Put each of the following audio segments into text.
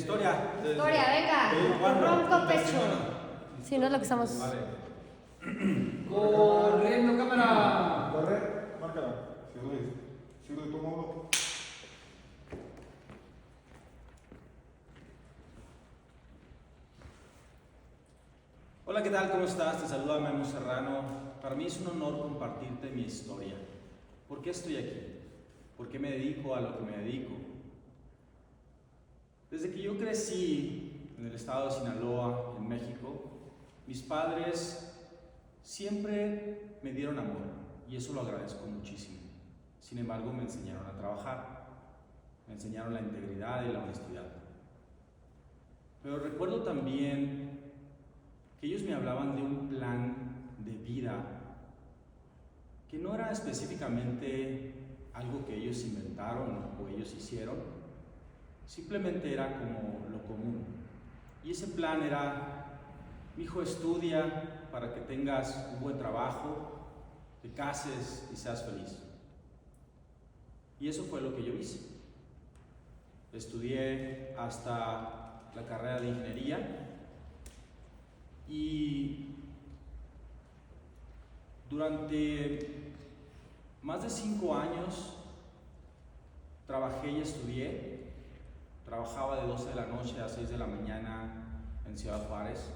historia. Historia, venga. Ronco pecho. Sí, no es lo que estamos. Vale. Corriendo cámara. Corre, márcala. Sigo de tu modo. Hola, ¿qué tal? ¿Cómo estás? Te saluda Memo Serrano. Para mí es un honor compartirte mi historia. ¿Por qué estoy aquí? ¿Por qué me dedico a lo que me dedico? Desde que yo crecí en el estado de Sinaloa, en México, mis padres siempre me dieron amor y eso lo agradezco muchísimo. Sin embargo, me enseñaron a trabajar, me enseñaron la integridad y la honestidad. Pero recuerdo también que ellos me hablaban de un plan de vida que no era específicamente algo que ellos inventaron o ellos hicieron, simplemente era como lo común. Y ese plan era: hijo, estudia para que tengas un buen trabajo, te cases y seas feliz. Y eso fue lo que yo hice. Estudié hasta la carrera de ingeniería y durante más de 5 años trabajé y estudié. Trabajaba de 12 de la noche a 6 de la mañana en Ciudad Juárez,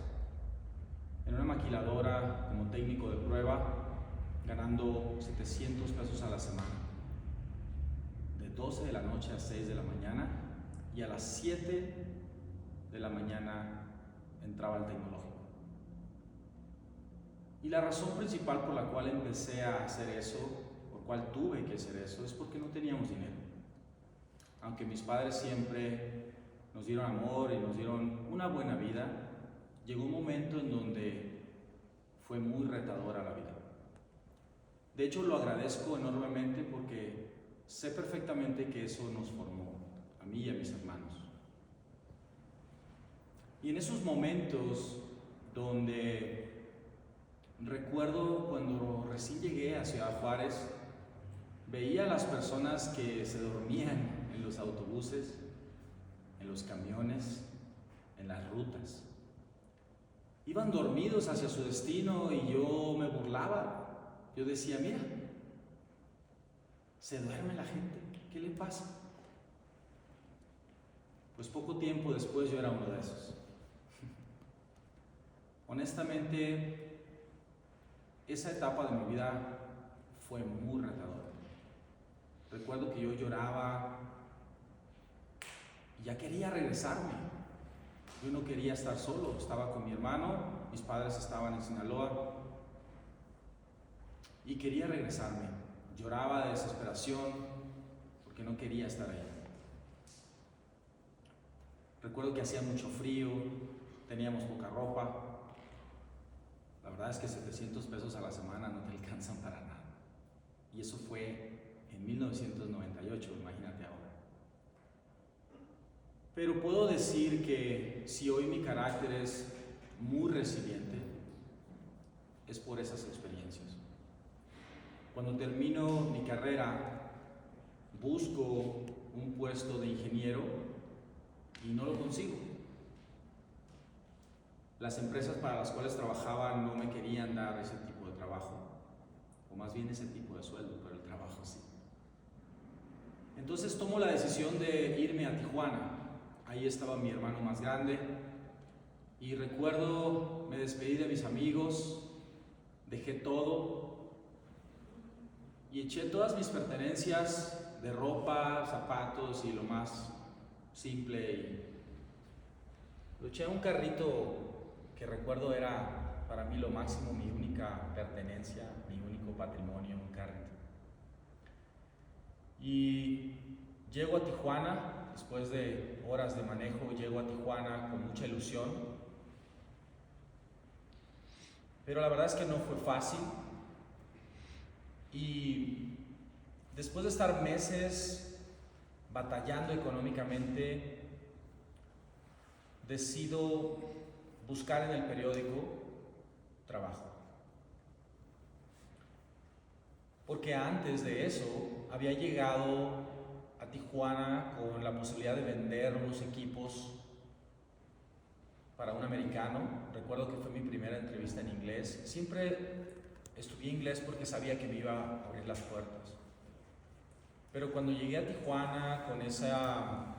en una maquiladora como técnico de prueba, ganando 700 pesos a la semana. De 12 de la noche a 6 de la mañana, y a las 7 de la mañana entraba al tecnológico. Y la razón principal por la cual empecé a hacer eso, por cual tuve que hacer eso, es porque no teníamos dinero. Aunque mis padres siempre nos dieron amor y nos dieron una buena vida, llegó un momento en donde fue muy retadora la vida. De hecho, lo agradezco enormemente porque sé perfectamente que eso nos formó, a mí y a mis hermanos. Y en esos momentos donde recuerdo cuando recién llegué a Ciudad Juárez, veía a las personas que se dormían en los autobuses, en los camiones, en las rutas. Iban dormidos hacia su destino y yo me burlaba. Yo decía: mira, se duerme la gente, ¿qué le pasa? Pues poco tiempo después yo era uno de esos. Honestamente, esa etapa de mi vida fue muy retadora. Recuerdo que yo lloraba y ya quería regresarme. Yo no quería estar solo, estaba con mi hermano, mis padres estaban en Sinaloa y quería regresarme. Lloraba de desesperación porque no quería estar ahí. Recuerdo que hacía mucho frío, teníamos poca ropa. La verdad es que 700 pesos a la semana no te alcanzan para nada. Y eso fue en 1998, imagínate ahora. Pero puedo decir que si hoy mi carácter es muy resiliente, es por esas experiencias. Cuando termino mi carrera, busco un puesto de ingeniero y no lo consigo. Las empresas para las cuales trabajaba no me querían dar ese tipo de trabajo, o más bien ese tipo de sueldo, pero el trabajo sí. Entonces tomo la decisión de irme a Tijuana. Ahí estaba mi hermano más grande y recuerdo, me despedí de mis amigos, dejé todo y eché todas mis pertenencias de ropa, zapatos y lo más simple y lo eché a un carrito que recuerdo era para mí lo máximo, mi única pertenencia, mi único patrimonio, un carrito. Y llego a Tijuana, después de horas de manejo, llego a Tijuana con mucha ilusión. Pero la verdad es que no fue fácil. Y después de estar meses batallando económicamente, decido buscar en el periódico trabajo. Porque antes de eso había llegado a Tijuana con la posibilidad de vender unos equipos para un americano. Recuerdo que fue mi primera entrevista en inglés. Siempre estudié inglés porque sabía que me iba a abrir las puertas. Pero cuando llegué a Tijuana con esa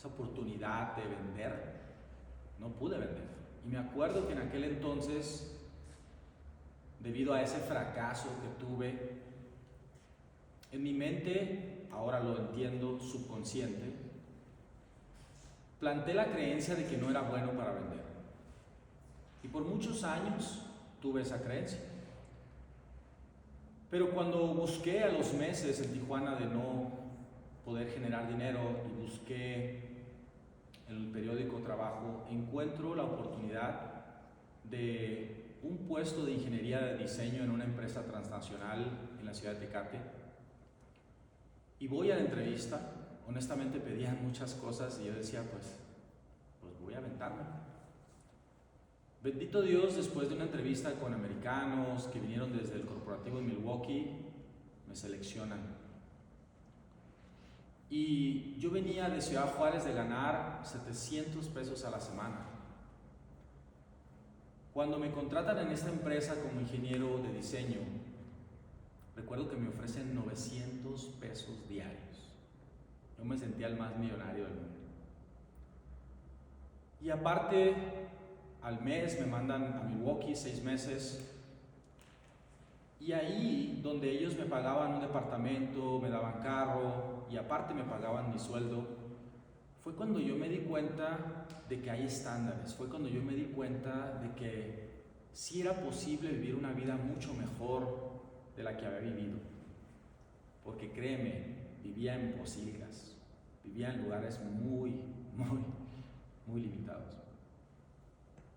oportunidad de vender, no pude vender. Y me acuerdo que en aquel entonces, debido a ese fracaso que tuve, en mi mente, ahora lo entiendo, subconsciente, planté la creencia de que no era bueno para vender. Y por muchos años tuve esa creencia. Pero cuando busqué a los meses en Tijuana de no poder generar dinero y busqué en el periódico Trabajo, encuentro la oportunidad de un puesto de ingeniería de diseño en una empresa transnacional en la ciudad de Tecate. Y voy a la entrevista. Honestamente pedían muchas cosas y yo decía, pues voy a aventarme. Bendito Dios, después de una entrevista con americanos que vinieron desde el corporativo de Milwaukee, me seleccionan. Y yo venía de Ciudad Juárez de ganar 700 pesos a la semana. Cuando me contratan en esta empresa como ingeniero de diseño, recuerdo que me ofrecen 900 pesos diarios. Yo me sentía el más millonario del mundo. Y aparte, al mes me mandan a Milwaukee 6 meses. Y ahí, donde ellos me pagaban un departamento, me daban carro y aparte me pagaban mi sueldo, fue cuando yo me di cuenta de que hay estándares. Fue cuando yo me di cuenta de que sí era posible vivir una vida mucho mejor de la que había vivido. Porque créeme, vivía en Posilgas, vivía en lugares muy limitados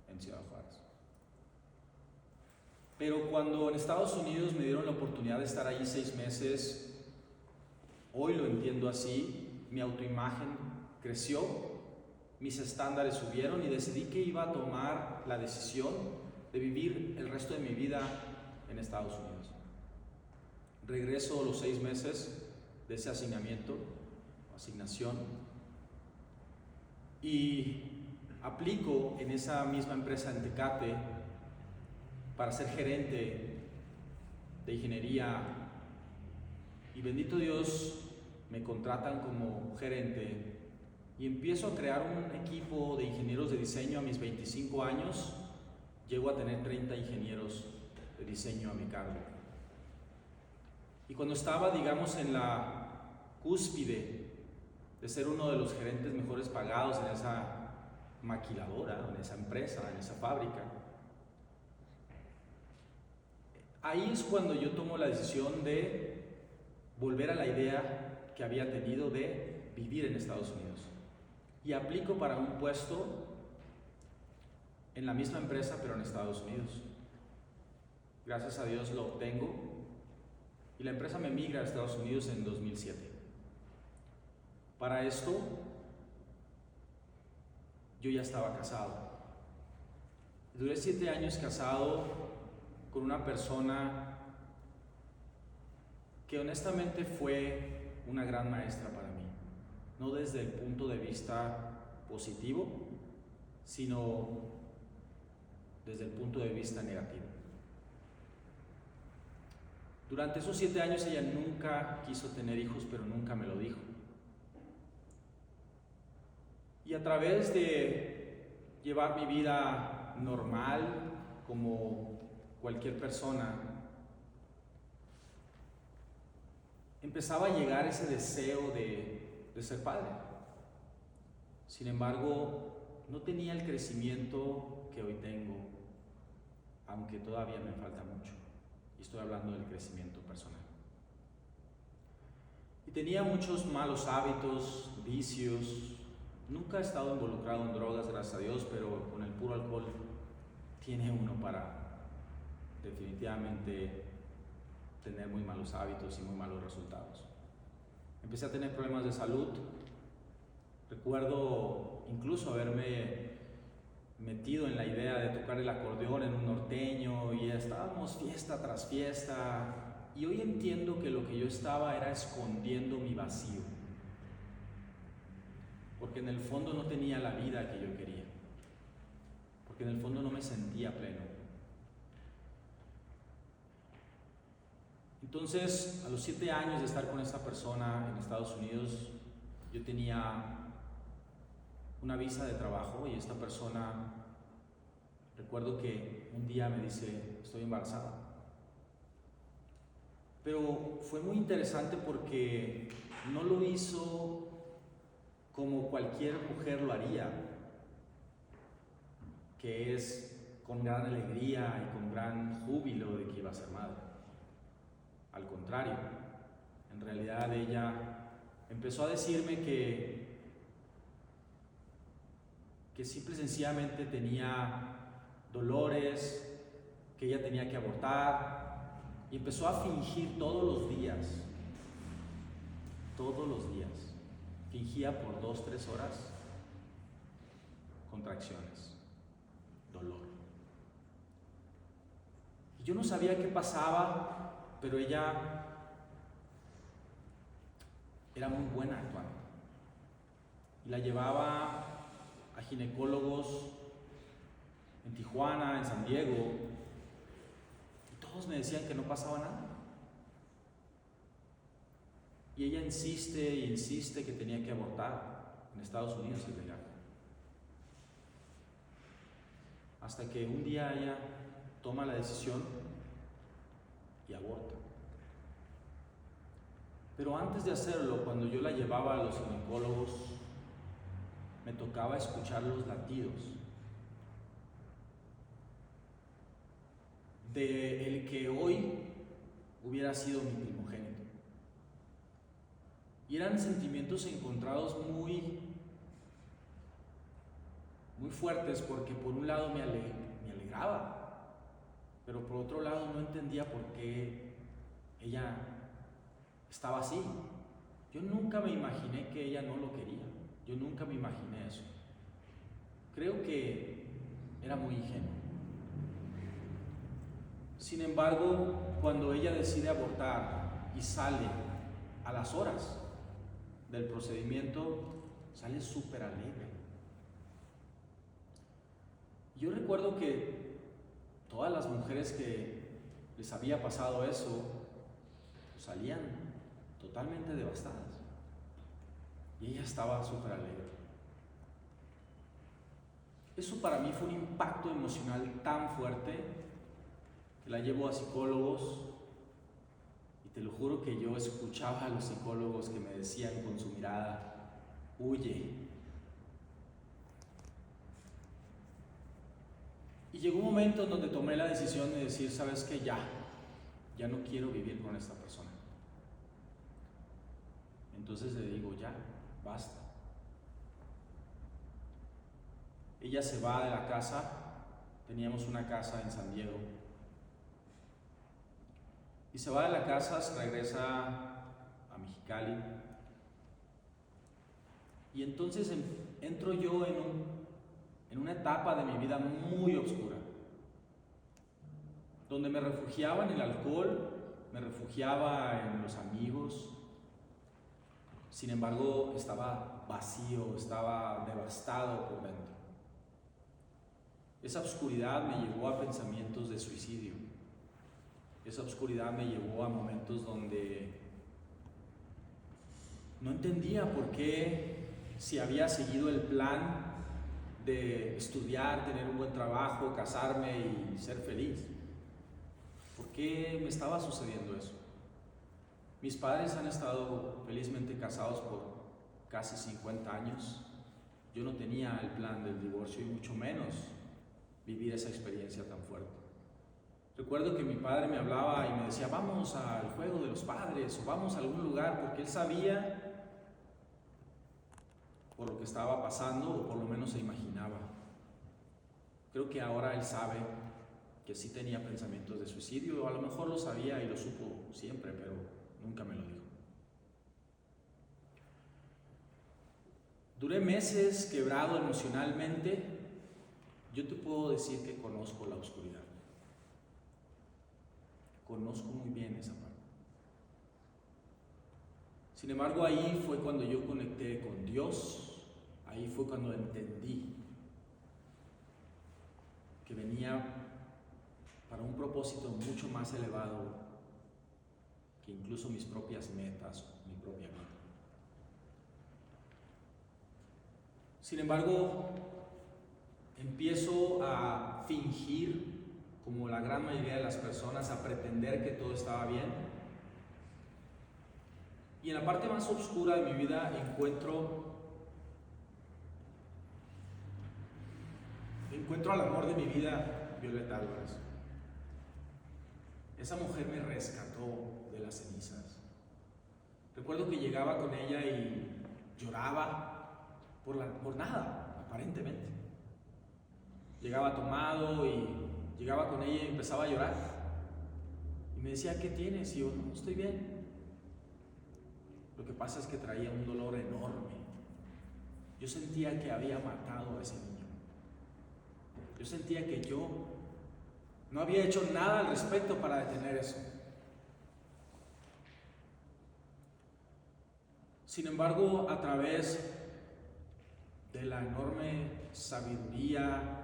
en Ciudad Juárez. Pero cuando en Estados Unidos me dieron la oportunidad de estar allí 6 meses, hoy lo entiendo así, mi autoimagen creció, mis estándares subieron y decidí que iba a tomar la decisión de vivir el resto de mi vida en Estados Unidos. Regreso los 6 meses de ese asignación, y aplico en esa misma empresa en Tecate para ser gerente de ingeniería, y bendito Dios, me contratan como gerente y empiezo a crear un equipo de ingenieros de diseño. A mis 25 años llego a tener 30 ingenieros de diseño a mi cargo. Y cuando estaba, digamos, en la cúspide de ser uno de los gerentes mejores pagados en esa maquiladora, en esa empresa, en esa fábrica, ahí es cuando yo tomo la decisión de volver a la idea que había tenido de vivir en Estados Unidos. Y aplico para un puesto en la misma empresa, pero en Estados Unidos. Gracias a Dios lo obtengo y la empresa me migra a Estados Unidos en 2007. Para esto, yo ya estaba casado. Duré 7 años casado con una persona que honestamente fue una gran maestra para mí. No desde el punto de vista positivo, sino desde el punto de vista negativo. Durante esos 7 años ella nunca quiso tener hijos, pero nunca me lo dijo. Y a través de llevar mi vida normal, como cualquier persona, empezaba a llegar ese deseo de ser padre. Sin embargo, no tenía el crecimiento que hoy tengo, aunque todavía me falta mucho. Y estoy hablando del crecimiento personal. Y tenía muchos malos hábitos, vicios. Nunca he estado involucrado en drogas, gracias a Dios, pero con el puro alcohol tiene uno para definitivamente tener muy malos hábitos y muy malos resultados. Empecé a tener problemas de salud. Recuerdo incluso haberme metido en la idea de tocar el acordeón en un norteño y estábamos fiesta tras fiesta, y hoy entiendo que lo que yo estaba era escondiendo mi vacío. porque en el fondo no tenía la vida que yo quería, porque en el fondo no me sentía pleno. Entonces, a los 7 años de estar con esta persona en Estados Unidos, yo tenía una visa de trabajo y esta persona, recuerdo que un día me dice, estoy embarazada. Pero fue muy interesante porque no lo hizo como cualquier mujer lo haría, que es con gran alegría y con gran júbilo de que iba a ser madre. Al contrario, en realidad ella empezó a decirme que simple y sencillamente tenía dolores, que ella tenía que abortar, y empezó a fingir todos los días, fingía por 2-3 horas contracciones, dolor. Y yo no sabía qué pasaba, pero ella era muy buena actuando. Y la llevaba a ginecólogos en Tijuana, en San Diego, y todos me decían que no pasaba nada. Y ella insiste e insiste que tenía que abortar. En Estados Unidos es legal. Hasta que un día ella toma la decisión y aborta. Pero antes de hacerlo, cuando yo la llevaba a los ginecólogos, me tocaba escuchar los latidos de el que hoy hubiera sido mi primogénito. Y eran sentimientos encontrados muy fuertes, porque por un lado me alegraba, pero por otro lado no entendía por qué ella estaba así. Yo nunca me imaginé que ella no lo quería. Yo nunca me imaginé eso. Creo que era muy ingenuo. Sin embargo, cuando ella decide abortar y sale a las horas del procedimiento, sale súper alegre. Yo recuerdo que todas las mujeres que les había pasado eso salían totalmente devastadas. Y ella estaba súper alegre. Eso para mí fue un impacto emocional tan fuerte que la llevo a psicólogos, y te lo juro que yo escuchaba a los psicólogos que me decían con su mirada, huye. Y llegó un momento en donde tomé la decisión de decir, ¿sabes qué? Ya no quiero vivir con esta persona. Entonces le digo, ya, basta. Ella se va de la casa, teníamos una casa en San Diego, y se va de la casa, se regresa a Mexicali, y entonces entro yo en una etapa de mi vida muy oscura, donde me refugiaba en el alcohol, me refugiaba en los amigos. Sin embargo, estaba vacío, estaba devastado por dentro. Esa oscuridad me llevó a pensamientos de suicidio. Esa oscuridad me llevó a momentos donde no entendía por qué, si había seguido el plan de estudiar, tener un buen trabajo, casarme y ser feliz, ¿por qué me estaba sucediendo eso? Mis padres han estado felizmente casados por casi 50 años. Yo no tenía el plan del divorcio y mucho menos vivir esa experiencia tan fuerte. Recuerdo que mi padre me hablaba y me decía, vamos al juego de los padres o vamos a algún lugar, porque él sabía por lo que estaba pasando, o por lo menos se imaginaba. Creo que ahora él sabe que sí tenía pensamientos de suicidio, o a lo mejor lo sabía y lo supo siempre, pero nunca me lo dijo. Duré meses quebrado emocionalmente. Yo te puedo decir que conozco la oscuridad. Conozco muy bien esa parte. Sin embargo, ahí fue cuando yo conecté con Dios ahí fue cuando entendí que venía para un propósito mucho más elevado que incluso mis propias metas, mi propia vida. Sin embargo, empiezo a fingir, como la gran mayoría de las personas, a pretender que todo estaba bien. Y en la parte más oscura de mi vida encuentro al amor de mi vida, Violeta Álvarez. Esa mujer me rescató de las cenizas. Recuerdo que llegaba con ella y lloraba por nada, aparentemente. Llegaba tomado y llegaba con ella y empezaba a llorar. Y me decía, ¿qué tienes? Y yo, no, estoy bien. Lo que pasa es que traía un dolor enorme. Yo sentía que había matado a ese niño. Yo sentía que yo no había hecho nada al respecto para detener eso. Sin embargo, a través de la enorme sabiduría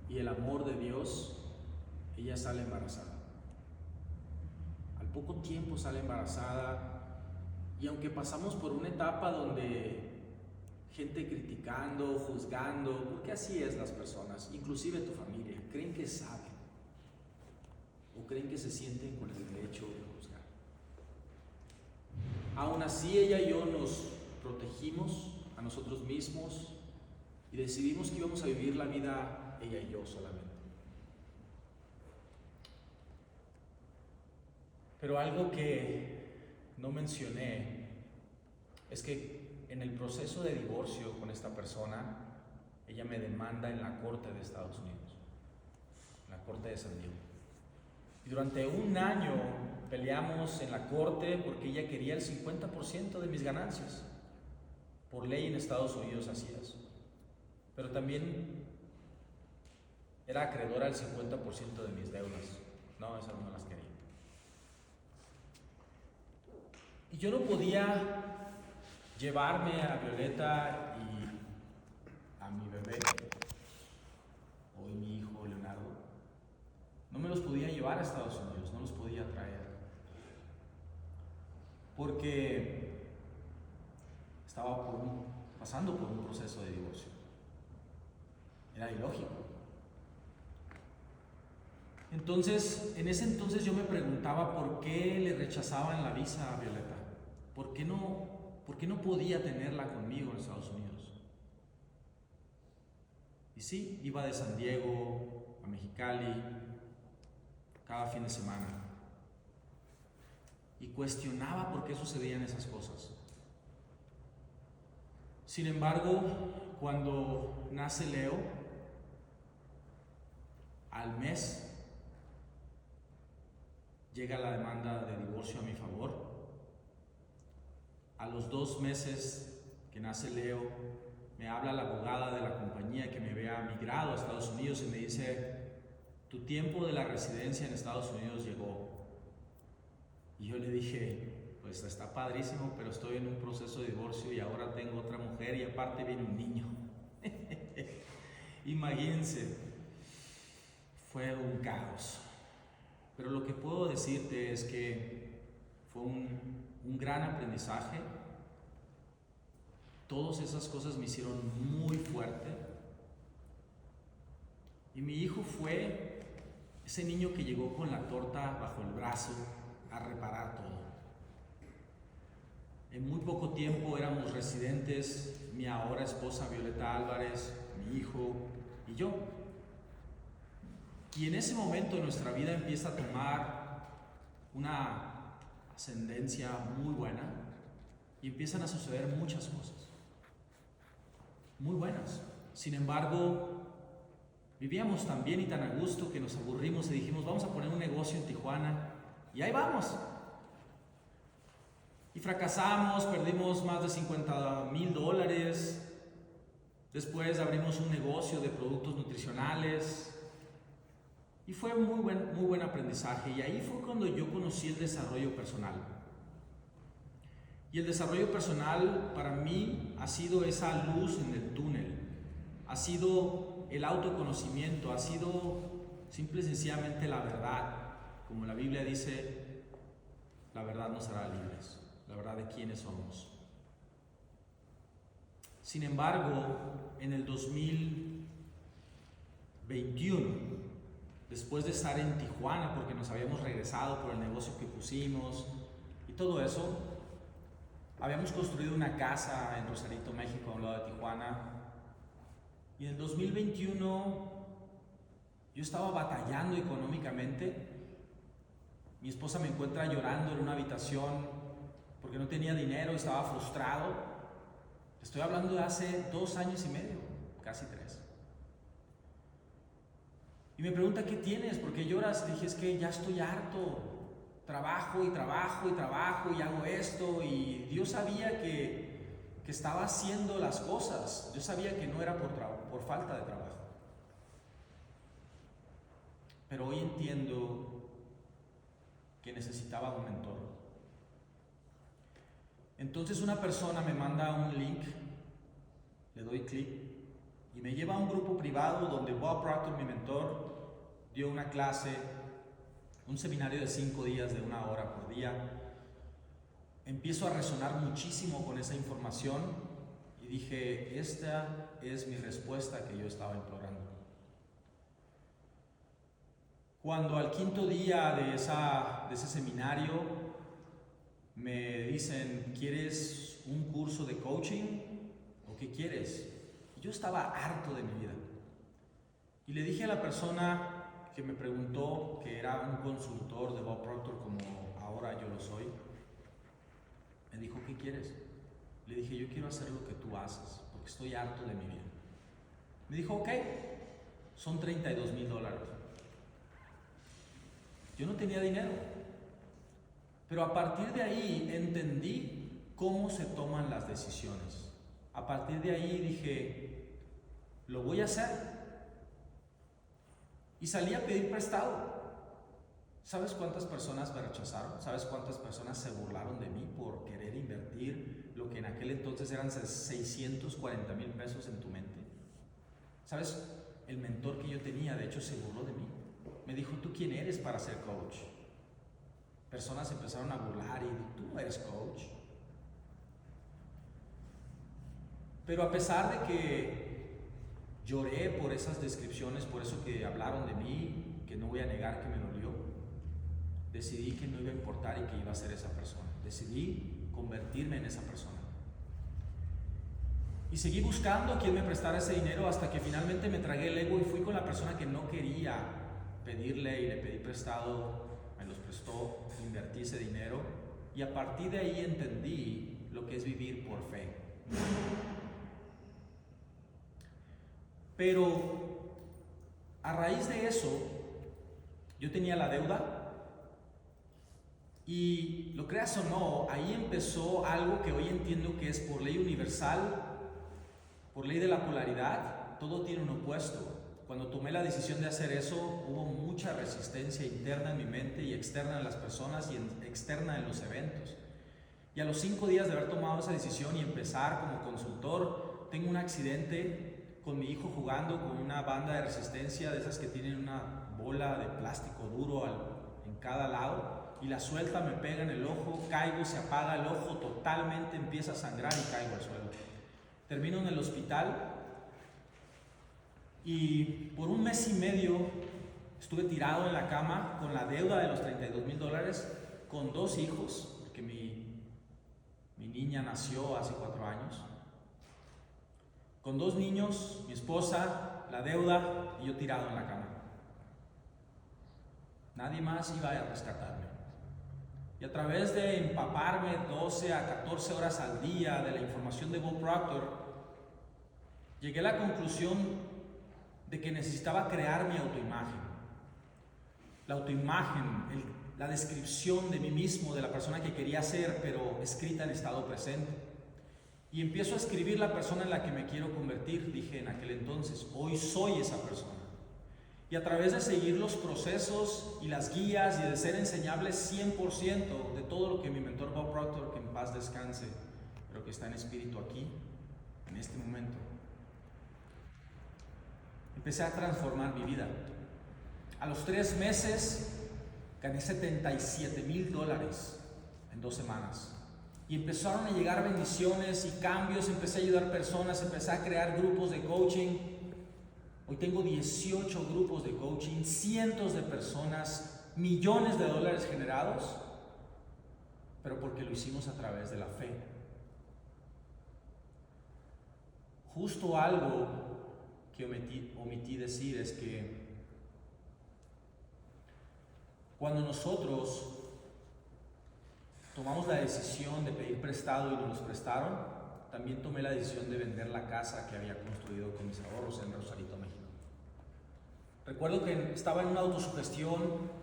y el amor de Dios, ella sale embarazada. Al poco tiempo sale embarazada. Y aunque pasamos por una etapa donde gente criticando, juzgando, porque así es las personas, inclusive tu familia, creen que saben o creen que se sienten con el derecho de juzgar. Aún así, ella y yo nos protegimos a nosotros mismos y decidimos que íbamos a vivir la vida ella y yo solamente. Pero algo que no mencioné es que en el proceso de divorcio con esta persona, ella me demanda en la corte de Estados Unidos, en la corte de San Diego. Y durante un año peleamos en la corte porque ella quería el 50% de mis ganancias. Por ley en Estados Unidos así es. Pero también era acreedora al 50% de mis deudas. No, esas no las quería. Y yo no podía llevarme a Violeta y a mi bebé, hoy mi hijo Leonardo. No me los podía llevar a Estados Unidos, no los podía traer. Porque estaba pasando por un proceso de divorcio. Era ilógico. Entonces, en ese entonces yo me preguntaba por qué le rechazaban la visa a Violeta. ¿Por qué no podía tenerla conmigo en Estados Unidos? Y sí, iba de San Diego a Mexicali cada fin de semana. Y cuestionaba por qué sucedían esas cosas. Sin embargo, cuando nace Leo, al mes llega la demanda de divorcio a mi favor. A los 2 meses que nace Leo, me habla la abogada de la compañía que me había migrado a Estados Unidos y me dice, tu tiempo de la residencia en Estados Unidos llegó. Y yo le dije, pues está padrísimo, pero estoy en un proceso de divorcio y ahora tengo otra mujer y aparte viene un niño. Imagínense, fue un caos. Pero lo que puedo decirte es que fue un gran aprendizaje. Todas esas cosas me hicieron muy fuerte. Y mi hijo fue ese niño que llegó con la torta bajo el brazo a reparar todo. En muy poco tiempo éramos residentes, mi ahora esposa Violeta Álvarez, mi hijo y yo. Y en ese momento nuestra vida empieza a tomar una ascendencia muy buena y empiezan a suceder muchas cosas muy buenas. Sin embargo, vivíamos tan bien y tan a gusto que nos aburrimos y dijimos, vamos a poner un negocio en Tijuana, y ahí vamos. Y fracasamos, perdimos más de $50,000. Después abrimos un negocio de productos nutricionales y fue muy buen aprendizaje. Y ahí fue cuando yo conocí el desarrollo personal. Y el desarrollo personal para mí ha sido esa luz en el túnel, ha sido el autoconocimiento, ha sido simple y sencillamente la verdad. Como la Biblia dice, la verdad nos hará libres, la verdad de quiénes somos. Sin embargo, en el 2021, después de estar en Tijuana, porque nos habíamos regresado por el negocio que pusimos y todo eso, habíamos construido una casa en Rosarito, México, a un lado de Tijuana. Y en el 2021 yo estaba batallando económicamente. Mi esposa me encuentra llorando en una habitación porque no tenía dinero y estaba frustrado. Estoy hablando de hace 2 años y medio, casi 3. Y me pregunta, ¿qué tienes? ¿Por qué lloras? Le dije, es que ya estoy harto. Trabajo y trabajo y trabajo y hago esto. Y Dios sabía que estaba haciendo las cosas. Yo sabía que no era por falta de trabajo. Pero hoy entiendo que necesitaba un mentor. Entonces una persona me manda un link, le doy clic y me lleva a un grupo privado donde Bob Proctor, mi mentor, dio una clase, un seminario de 5 días de 1 hora por día. Empiezo a resonar muchísimo con esa información y dije, esta es mi respuesta que yo estaba implorando. Cuando al 5.º día de ese seminario me dicen, ¿quieres un curso de coaching o qué quieres? Y yo estaba harto de mi vida. Y le dije a la persona que me preguntó, que era un consultor de Bob Proctor como ahora yo lo soy, me dijo, ¿qué quieres? Le dije, yo quiero hacer lo que tú haces, porque estoy harto de mi vida. Me dijo, ok, son $32,000. Yo no tenía dinero, pero a partir de ahí entendí cómo se toman las decisiones. A partir de ahí dije, lo voy a hacer. Y salí a pedir prestado. ¿Sabes cuántas personas me rechazaron? ¿Sabes cuántas personas se burlaron de mí por querer invertir lo que en aquel entonces eran 640,000 pesos en tu mente? ¿Sabes? El mentor que yo tenía, de hecho, se burló de mí. Me dijo, ¿tú quién eres para ser coach? Personas empezaron a burlar y tú no eres coach. Pero a pesar de que lloré por esas descripciones, por eso que hablaron de mí, que no voy a negar que me dolió, decidí que no iba a importar y que iba a ser esa persona. Decidí convertirme en esa persona. Y seguí buscando a quien me prestara ese dinero hasta que finalmente me tragué el ego y fui con la persona que no quería pedirle y le pedí prestado, me los prestó, invertí ese dinero y a partir de ahí entendí lo que es vivir por fe. Pero a raíz de eso, yo tenía la deuda y lo creas o no, ahí empezó algo que hoy entiendo que es por ley universal, por ley de la polaridad, todo tiene un opuesto. Cuando tomé la decisión de hacer eso, hubo mucha resistencia interna en mi mente y externa en las personas y externa en los eventos. Y a los 5 días de haber tomado esa decisión y empezar como consultor, tengo un accidente con mi hijo jugando con una banda de resistencia, de esas que tienen una bola de plástico duro en cada lado, y la suelta, me pega en el ojo, caigo, se apaga el ojo totalmente, empieza a sangrar y caigo al suelo. Termino en el hospital. Y por 1 mes y medio estuve tirado en la cama con la deuda de los $32,000, con 2 hijos, porque mi niña nació hace 4 años, con 2 niños, mi esposa, la deuda y yo tirado en la cama. Nadie más iba a rescatarme. Y a través de empaparme 12 a 14 horas al día de la información de Bob Proctor, llegué a la conclusión de que necesitaba crear mi autoimagen. La autoimagen, la descripción de mí mismo, de la persona que quería ser, pero escrita en estado presente. Y empiezo a escribir la persona en la que me quiero convertir, dije en aquel entonces, hoy soy esa persona. Y a través de seguir los procesos y las guías y de ser enseñable 100% de todo lo que mi mentor Bob Proctor, que en paz descanse, pero que está en espíritu aquí, en este momento, empecé a transformar mi vida. A los 3 meses gané $77,000 en 2 semanas. Y empezaron a llegar bendiciones y cambios, empecé a ayudar personas, empecé a crear grupos de coaching. Hoy tengo 18 grupos de coaching, cientos de personas, millones de dólares generados, pero porque lo hicimos a través de la fe. Justo algo que omití decir es que cuando nosotros tomamos la decisión de pedir prestado y nos los prestaron, también tomé la decisión de vender la casa que había construido con mis ahorros en Rosarito, México. Recuerdo que estaba en una autosugestión.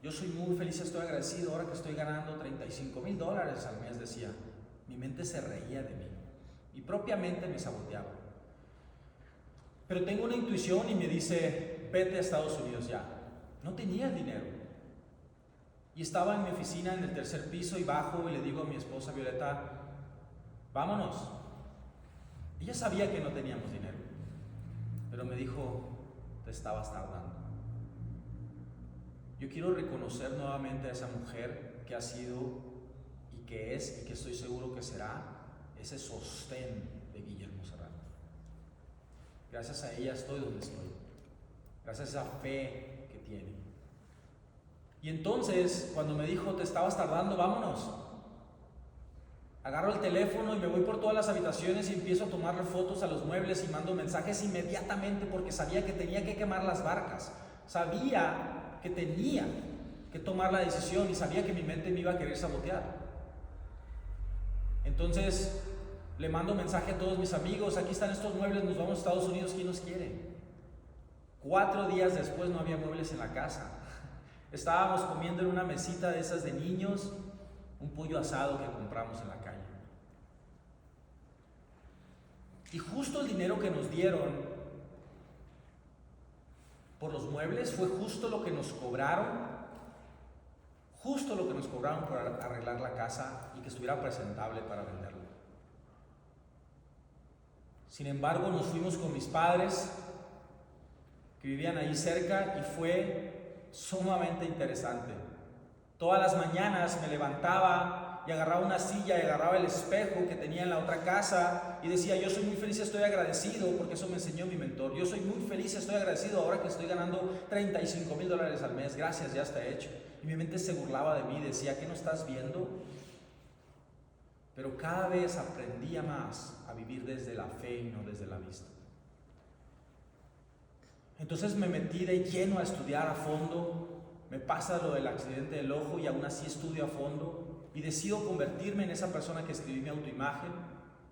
Yo soy muy feliz, estoy agradecido ahora que estoy ganando $35,000 al mes, decía. Mi mente se reía de mí y propiamente me saboteaba. Pero tengo una intuición y me dice, vete a Estados Unidos ya. No tenía el dinero. Y estaba en mi oficina en el 3er piso y bajo y le digo a mi esposa Violeta, vámonos. Ella sabía que no teníamos dinero, pero me dijo, te estabas tardando. Yo quiero reconocer nuevamente a esa mujer que ha sido y que es y que estoy seguro que será ese sostén de Guillermo Serrano. Gracias a ella estoy donde estoy. Gracias a esa fe que tiene. Y entonces, cuando me dijo, te estabas tardando, vámonos. Agarro el teléfono y me voy por todas las habitaciones y empiezo a tomarle fotos a los muebles y mando mensajes inmediatamente porque sabía que tenía que quemar las barcas. Sabía que tenía que tomar la decisión y sabía que mi mente me iba a querer sabotear. Entonces, le mando mensaje a todos mis amigos, aquí están estos muebles, nos vamos a Estados Unidos, ¿quién los quiere? 4 días después no había muebles en la casa. Estábamos comiendo en una mesita de esas de niños, un pollo asado que compramos en la calle. Y justo el dinero que nos dieron por los muebles fue justo lo que nos cobraron, por arreglar la casa y que estuviera presentable para venderlo. Sin embargo, nos fuimos con mis padres que vivían ahí cerca y fue sumamente interesante. Todas las mañanas me levantaba y agarraba una silla y agarraba el espejo que tenía en la otra casa y decía, yo soy muy feliz, estoy agradecido, porque eso me enseñó mi mentor. Yo soy muy feliz, estoy agradecido ahora que estoy ganando $35,000 al mes. Gracias, ya está hecho. Y mi mente se burlaba de mí, decía, ¿qué no estás viendo? Pero cada vez aprendía más a vivir desde la fe y no desde la vista. Entonces me metí de lleno a estudiar a fondo. Me pasa lo del accidente del ojo y aún así estudio a fondo y decido convertirme en esa persona que escribí mi autoimagen.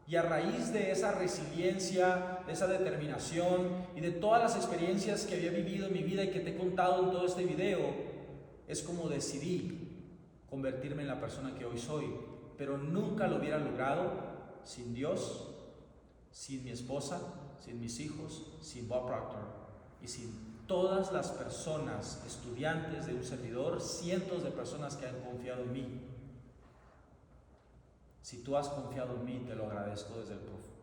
Y a raíz de esa resiliencia, de esa determinación y de todas las experiencias que había vivido en mi vida y que te he contado en todo este video, es como decidí convertirme en la persona que hoy soy. Pero nunca lo hubiera logrado sin Dios, sin mi esposa, sin mis hijos, sin Bob Proctor y sin todas las personas, estudiantes de un servidor, cientos de personas que han confiado en mí. Si tú has confiado en mí, te lo agradezco desde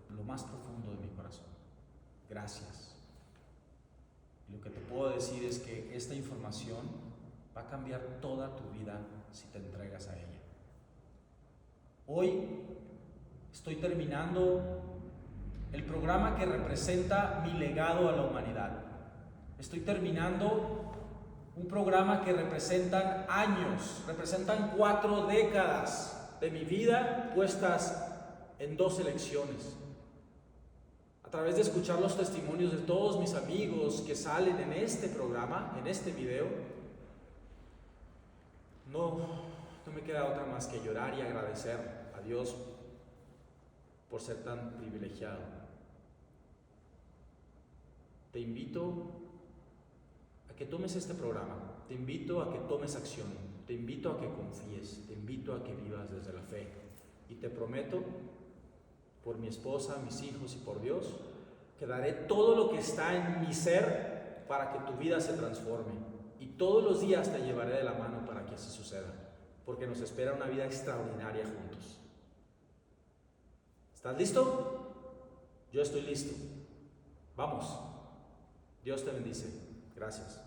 lo más profundo de mi corazón. Gracias. Y lo que te puedo decir es que esta información va a cambiar toda tu vida si te entregas a ella. Hoy estoy terminando el programa que representa mi legado a la humanidad. Estoy terminando un programa que representan años, representan 4 décadas de mi vida puestas en 2 elecciones. A través de escuchar los testimonios de todos mis amigos que salen en este programa, en este video, no me queda otra más que llorar y agradecer a Dios por ser tan privilegiado. Te invito a que tomes este programa, te invito a que tomes acción, te invito a que confíes, te invito a que vivas desde la fe. Y te prometo, por mi esposa, mis hijos y por Dios, que daré todo lo que está en mi ser para que tu vida se transforme. Y todos los días te llevaré de la mano para que así suceda, porque nos espera una vida extraordinaria juntos. ¿Estás listo? Yo estoy listo. Vamos. Dios te bendice. Gracias.